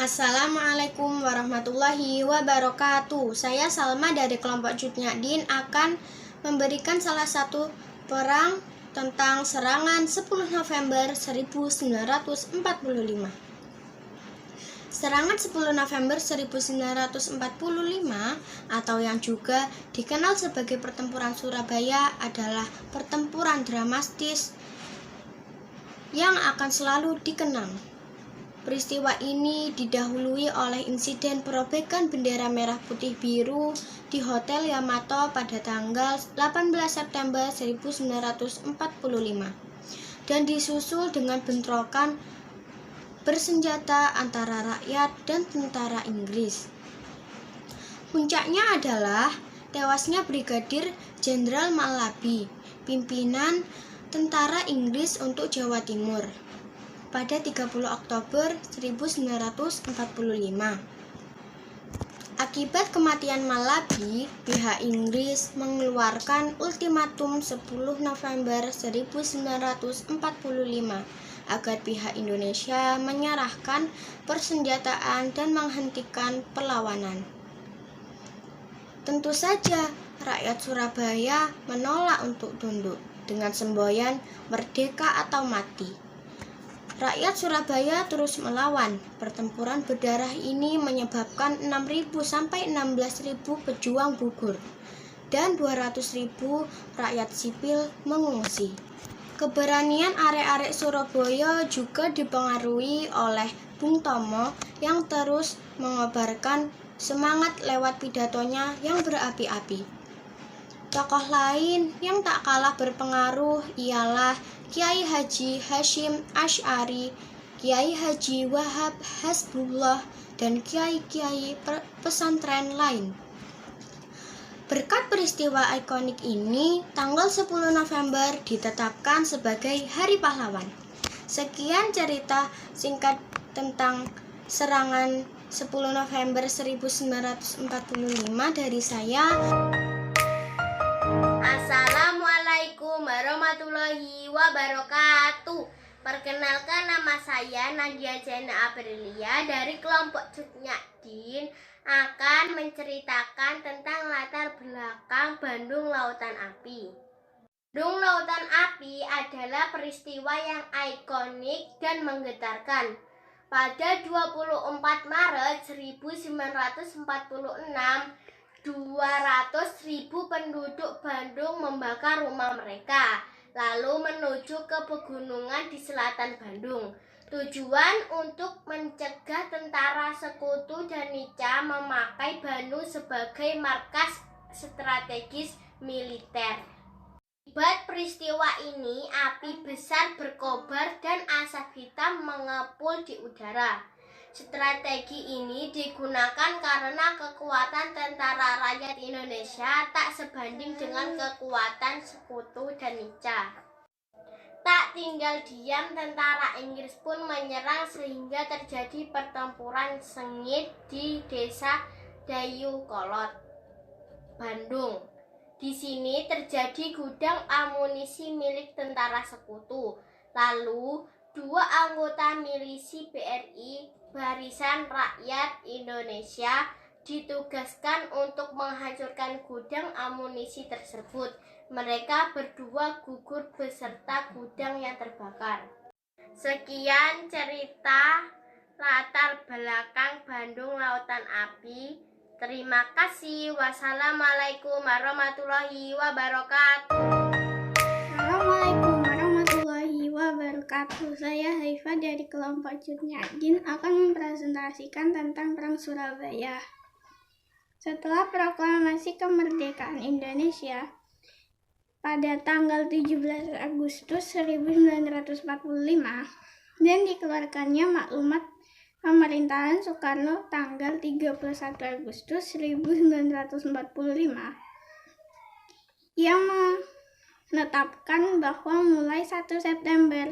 Assalamualaikum warahmatullahi wabarakatuh. Saya Salma dari kelompok Cutnyadin akan memberikan salah satu perang tentang serangan 10 November 1945. Serangan 10 November 1945 atau yang juga dikenal sebagai Pertempuran Surabaya adalah pertempuran dramatis yang akan selalu dikenang. Peristiwa ini didahului oleh insiden perobekan bendera merah putih biru di Hotel Yamato pada tanggal 18 September 1945 dan disusul dengan bentrokan bersenjata antara rakyat dan tentara Inggris. Puncaknya adalah tewasnya Brigadir Jenderal Malabi, pimpinan tentara Inggris untuk Jawa Timur, pada 30 Oktober 1945. Akibat kematian Malabi, pihak Inggris mengeluarkan ultimatum 10 November 1945 agar pihak Indonesia menyerahkan persenjataan dan menghentikan perlawanan. Tentu saja, rakyat Surabaya menolak untuk tunduk dengan semboyan "Merdeka atau Mati". Rakyat Surabaya terus melawan. Pertempuran berdarah ini menyebabkan 6.000 sampai 16.000 pejuang gugur dan 200.000 rakyat sipil mengungsi. Keberanian arek-arek Surabaya juga dipengaruhi oleh Bung Tomo yang terus mengobarkan semangat lewat pidatonya yang berapi-api. Tokoh lain yang tak kalah berpengaruh ialah Kiai Haji Hasyim Asy'ari, Kiai Haji Wahab Hasbullah, dan kiai-kiai pesantren lain. Berkat peristiwa ikonik ini, tanggal 10 November ditetapkan sebagai Hari Pahlawan. Sekian cerita singkat tentang serangan 10 November 1945 dari saya. Assalamualaikum warahmatullahi wabarakatuh. Perkenalkan, nama saya Nadia Jana Aprilia dari kelompok Cutnyadin akan menceritakan tentang latar belakang Bandung Lautan Api. Bandung Lautan Api adalah peristiwa yang ikonik dan menggetarkan. Pada 24 Maret 1946, 200.000 penduduk Bandung membakar rumah mereka, lalu menuju ke pegunungan di selatan Bandung. Tujuan untuk mencegah tentara Sekutu dan Nica memakai Bandung sebagai markas strategis militer. Akibat peristiwa ini, api besar berkobar dan asap hitam mengepul di udara. Strategi ini digunakan karena kekuatan tentara rakyat Indonesia tak sebanding dengan kekuatan Sekutu dan Nica. Tak tinggal diam, tentara Inggris pun menyerang sehingga terjadi pertempuran sengit di Desa Dayukolot, Bandung. Di sini terjadi gudang amunisi milik tentara Sekutu. Lalu, 2 anggota milisi BRI, Barisan Rakyat Indonesia, ditugaskan untuk menghancurkan gudang amunisi tersebut. Mereka berdua gugur beserta gudang yang terbakar. Sekian cerita latar belakang Bandung Lautan Api. Terima kasih. Wassalamualaikum warahmatullahi wabarakatuh. Assalamualaikum warahmatullahi wabarakatuh. Saya Haifa dari kelompok Cutnyadin akan mempresentasikan tentang Perang Surabaya. Setelah proklamasi kemerdekaan Indonesia pada tanggal 17 Agustus 1945 dan dikeluarkannya maklumat pemerintahan Soekarno tanggal 31 Agustus 1945 yang menetapkan bahwa mulai 1 September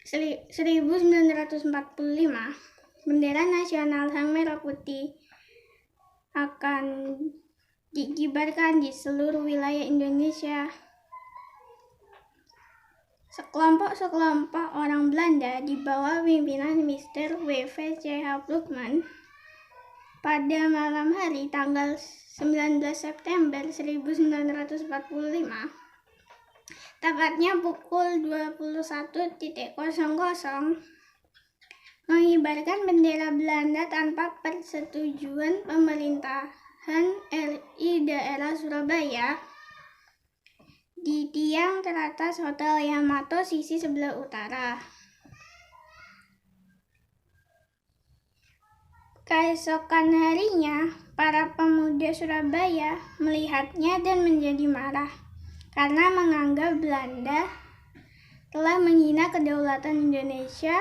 1945 bendera nasional Sang Merah Putih akan dikibarkan di seluruh wilayah Indonesia Sekelompok orang Belanda di bawah pimpinan Mr. W.V.C.H. Ploegman pada malam hari tanggal 19 September 1945, tepatnya pukul 21.00, mengibarkan bendera Belanda tanpa persetujuan pemerintahan RI daerah Surabaya di tiang teratas Hotel Yamato sisi sebelah utara. Keesokan harinya, para pemuda Surabaya melihatnya dan menjadi marah karena menganggap Belanda telah menghina kedaulatan Indonesia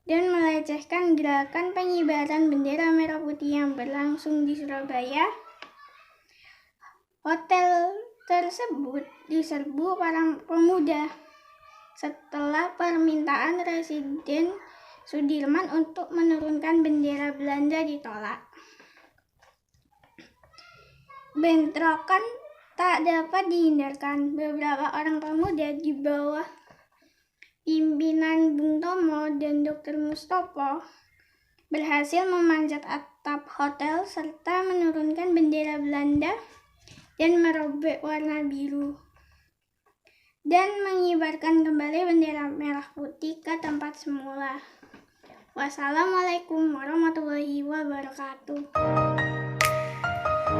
dan melecehkan gerakan pengibaran bendera merah putih yang berlangsung di Surabaya. Hotel tersebut diserbu para pemuda setelah permintaan Presiden Sudirman untuk menurunkan bendera Belanda ditolak. Bentrokan tak dapat dihindarkan. Beberapa orang pemuda di bawah pimpinan Bung Tomo dan Dr. Mustopo berhasil memanjat atap hotel serta menurunkan bendera Belanda dan merobek warna biru dan mengibarkan kembali bendera merah putih ke tempat semula. Wassalamualaikum warahmatullahi wabarakatuh.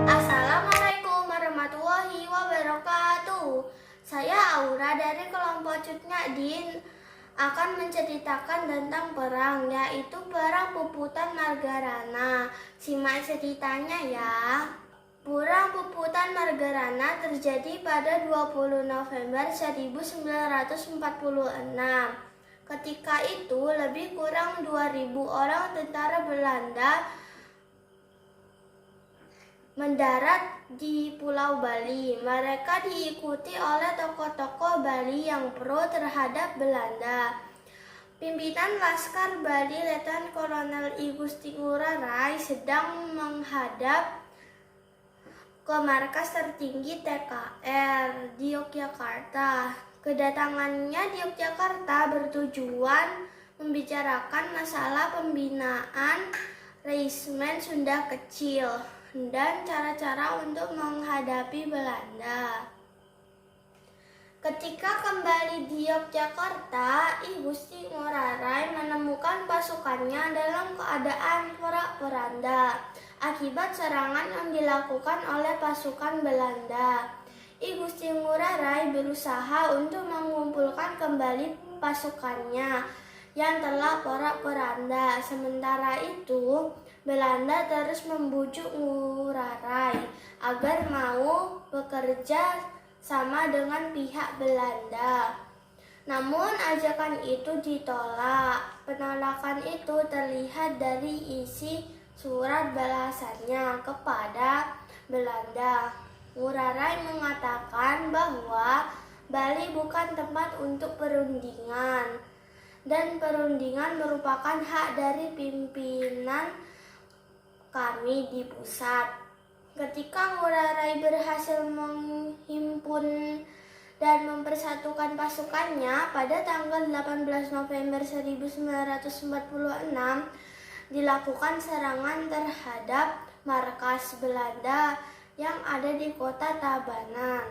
Assalamualaikum warahmatullahi wabarakatuh. Saya Aura dari kelompok Cut Nyadin akan menceritakan tentang perang, yaitu Perang Puputan Margarana. Simak ceritanya ya. Perang Puputan Margarana terjadi pada 20 November 1946. Ketika itu, lebih kurang 2.000 orang tentara Belanda mendarat di Pulau Bali. Mereka diikuti oleh tokoh-tokoh Bali yang pro terhadap Belanda. Pimpinan Laskar Bali Letnan Kolonel I Gusti Ngurah Rai sedang menghadap ke markas tertinggi TKR di Yogyakarta. Kedatangannya di Yogyakarta bertujuan membicarakan masalah pembinaan Resimen Sunda Kecil dan cara-cara untuk menghadapi Belanda. Ketika kembali di Yogyakarta, I Gusti Ngurah Rai menemukan pasukannya dalam keadaan porak-poranda akibat serangan yang dilakukan oleh pasukan Belanda. I Gusti Ngurah Rai berusaha untuk mengumpulkan kembali pasukannya yang telah porak-poranda. Sementara itu, Belanda terus membujuk Ngurah Rai agar mau bekerja sama dengan pihak Belanda. Namun ajakan itu ditolak. Penolakan itu terlihat dari isi surat balasannya kepada Belanda. Ngurah Rai mengatakan bahwa Bali bukan tempat untuk perundingan dan perundingan merupakan hak dari pimpinan kami di pusat. Ketika Ngurah Rai berhasil menghimpun dan mempersatukan pasukannya pada tanggal 18 November 1946, dilakukan serangan terhadap markas Belanda yang ada di kota Tabanan.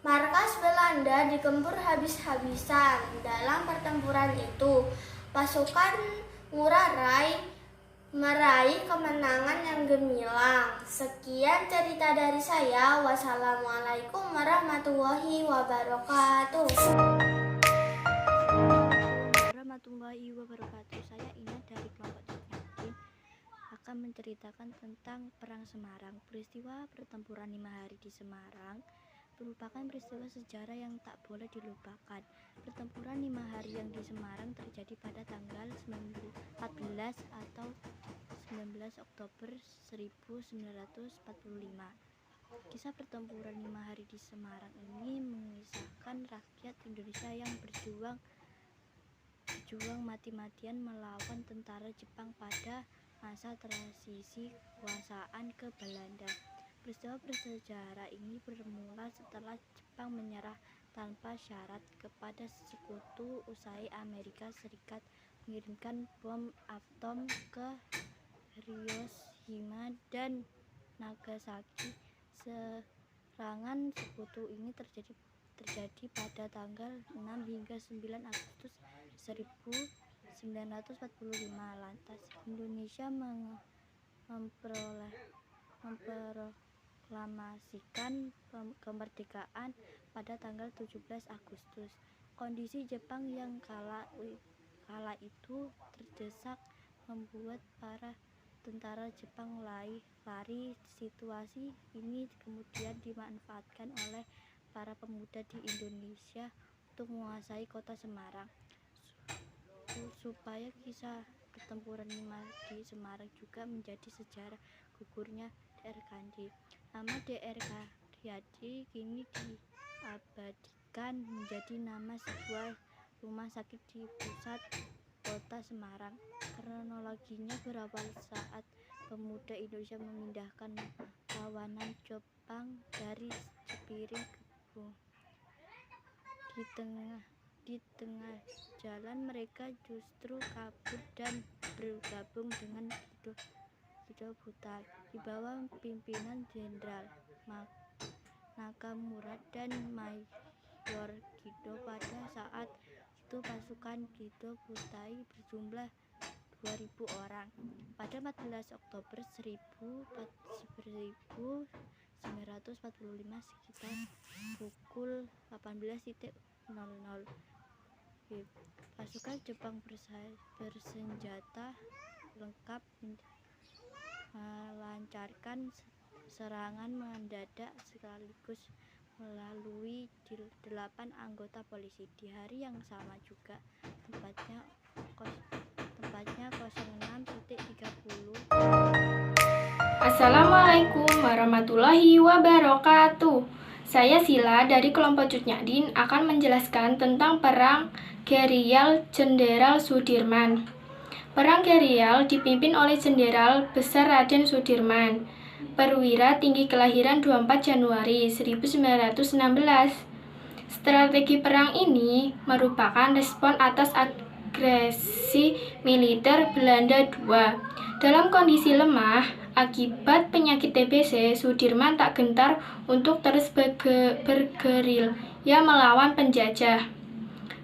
Markas Belanda digempur habis-habisan. Dalam pertempuran itu, pasukan Ngurah Rai meraih kemenangan yang gemilang. Sekian cerita dari saya. Wassalamualaikum warahmatullahi wabarakatuh. Warahmatullahi wabarakatuh. Saya Ina dari kelompok Cut akan menceritakan tentang Perang Semarang. Peristiwa pertempuran 5 hari di Semarang merupakan peristiwa sejarah yang tak boleh dilupakan. Pertempuran 5 hari yang di Semarang terjadi pada tanggal 14 atau 19 Oktober 1945. Kisah pertempuran 5 hari di Semarang ini mengisahkan rakyat Indonesia yang berjuang mati-matian melawan tentara Jepang pada masa transisi kekuasaan ke Belanda. Peristiwa bersejarah ini bermula setelah Jepang Jepang menyerah tanpa syarat kepada sekutu usai Amerika Serikat mengirimkan bom atom ke Hiroshima dan Nagasaki. Serangan sekutu ini terjadi pada tanggal 6 hingga 9 Agustus 1945. Lantas Indonesia memproklamasikan kemerdekaan pada tanggal 17 Agustus. Kondisi Jepang yang kala itu terdesak membuat para tentara Jepang lari. Situasi ini kemudian dimanfaatkan oleh para pemuda di Indonesia untuk menguasai kota Semarang. Supaya kisah pertempuran di Semarang juga menjadi sejarah gugurnya DR Kandi. Nama DR Karyadi kini diabadikan menjadi nama sebuah rumah sakit di pusat kota Semarang. Kronologinya berawal saat pemuda Indonesia memindahkan tawanan Jepang dari Cipiring ke Bung. Di tengah jalan mereka justru kabur dan bergabung dengan Kido Butai di bawah pimpinan Jenderal Nakamura dan Mayor Kido. Pada saat itu pasukan Kido Butai berjumlah 2.000 orang. Pada 14 Oktober 1945 sekitar pukul 18.00 pasukan Jepang bersenjata lengkap melancarkan serangan mendadak sekaligus melalui 8 anggota polisi. Di hari yang sama juga tempatnya 06.30. Assalamualaikum warahmatullahi wabarakatuh. Saya Sila dari kelompok Cutnyadin akan menjelaskan tentang Perang Gerial Jenderal Sudirman. Perang Gerial dipimpin oleh Jenderal Besar Raden Sudirman, perwira tinggi kelahiran 24 Januari 1916. Strategi perang ini merupakan respon atas agresi militer Belanda II. Dalam kondisi lemah akibat penyakit TBC, Sudirman tak gentar untuk terus bergerilya melawan penjajah.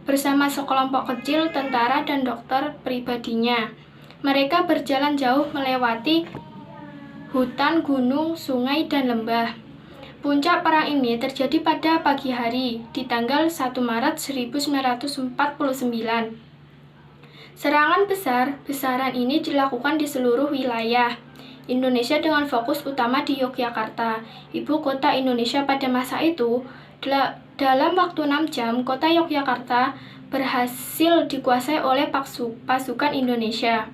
Bersama sekelompok kecil tentara dan dokter pribadinya, mereka berjalan jauh melewati hutan, gunung, sungai, dan lembah. Puncak perang ini terjadi pada pagi hari di tanggal 1 Maret 1949. Serangan besar-besaran ini dilakukan di seluruh wilayah Indonesia dengan fokus utama di Yogyakarta, ibu kota Indonesia pada masa itu. Dalam waktu 6 jam, kota Yogyakarta berhasil dikuasai oleh pasukan Indonesia.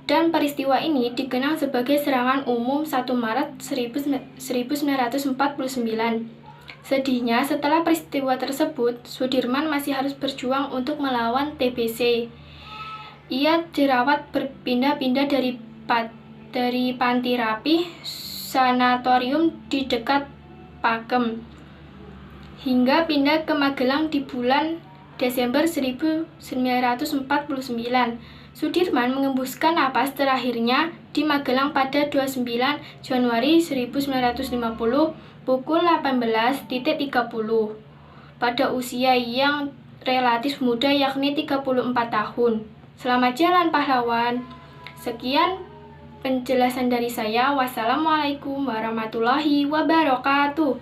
Dan peristiwa ini dikenal sebagai serangan umum 1 Maret 1949. Sedihnya, setelah peristiwa tersebut, Sudirman masih harus berjuang untuk melawan TBC. Ia dirawat berpindah-pindah dari Panti Rapih, sanatorium di dekat Pakem, hingga pindah ke Magelang di bulan Desember 1949. Sudirman mengembuskan napas terakhirnya di Magelang pada 29 Januari 1950 pukul 18.30 pada usia yang relatif muda, yakni 34 tahun. Selamat jalan pahlawan. Sekian penjelasan dari saya. Wassalamualaikum warahmatullahi wabarakatuh.